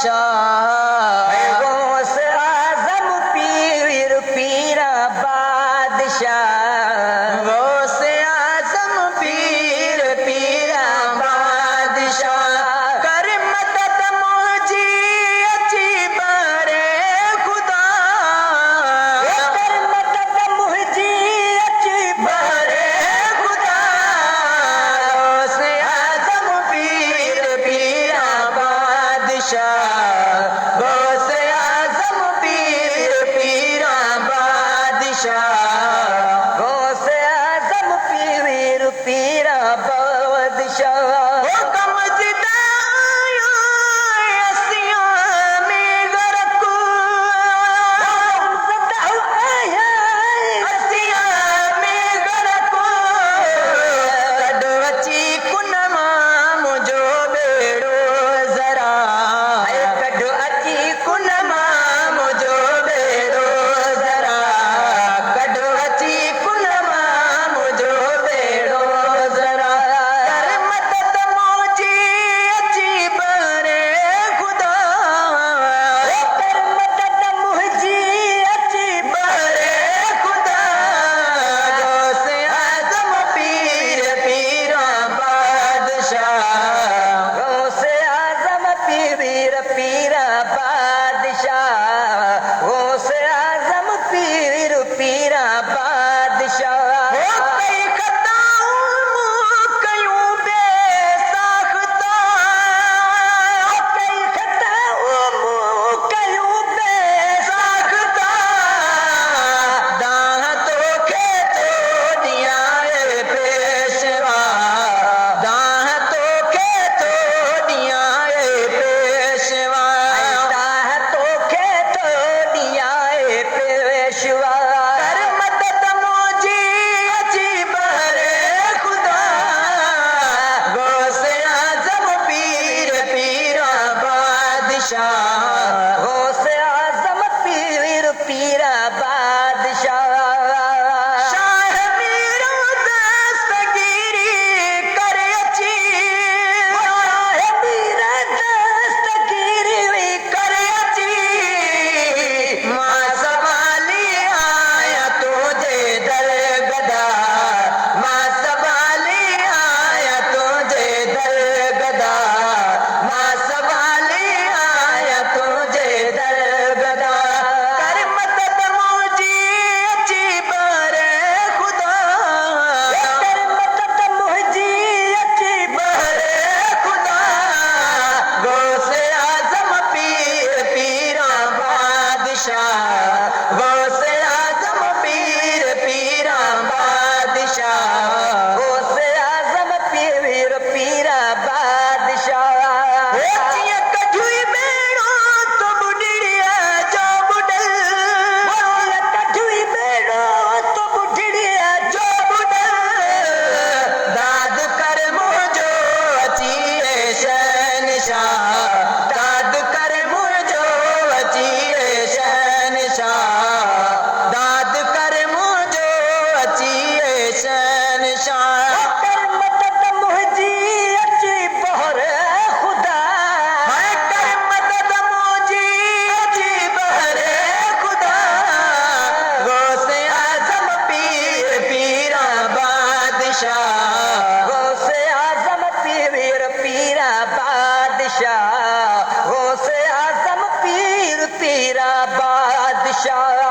बादशाह गौस आजम पीर पीरा बादशाह गौस आजम पीर पीरा बादशाह कर मदद मुझी अची बरे खुदा कर मदद मुझी अची बरे खुदा गौस आजम पीर पीरा बादशाह गौस आजम पीर पीरा बादशाह गौस आजम पीर पीरा बादशाह पीरा बादशाह गौस आजम पीर पीरा बादशाह कई खताऊं कयूं बेसाख्ता कई खताऊं कयूं बेसाख्ता दाह तो खेतो दिया पेशवा दाह तो खेतो दिया पेशवा तो खेतो दिया पेशवा कर मदद मुझी अची बरे खुदा गौस आजम पीर पीरा बादशाह गौस आजम पीर पीरा बादशाह शाह मीरा दस्तगीरी कर अची शाह मीरा दस्तगीरी कर अची मां सवाली आया तुझे दर गदा मां सवाली आया तुझे दर गदा मां सवाली आया तुझे दर गदा कर मदद मुझी अची बरे खुदा कर मदद मुझी अची बरे खुदा गौस आजम पीर पीरा बादशाह गौस आजम पीर पीरा बादशाह गौस आजम पीर पीरा बादशाह कठुई बेड़ो तो बुढ़िया जो बुढ़ल कठुई बेड़ो तो बुढ़िया जो बुढ़ल दाद कर मुझो अची शहनशाह दाद कर मुझो अची शहनशाह दाद कर मुझो अची शहनशाह कर मदद मुझी अची बहरे खुदा कर मदद मुझी अची बहरे खुदा गौस आजम पीर पीरा बादशाह गौस आजम पीर पीरा बादशाह गौस आजम पीर पीरा बादशाह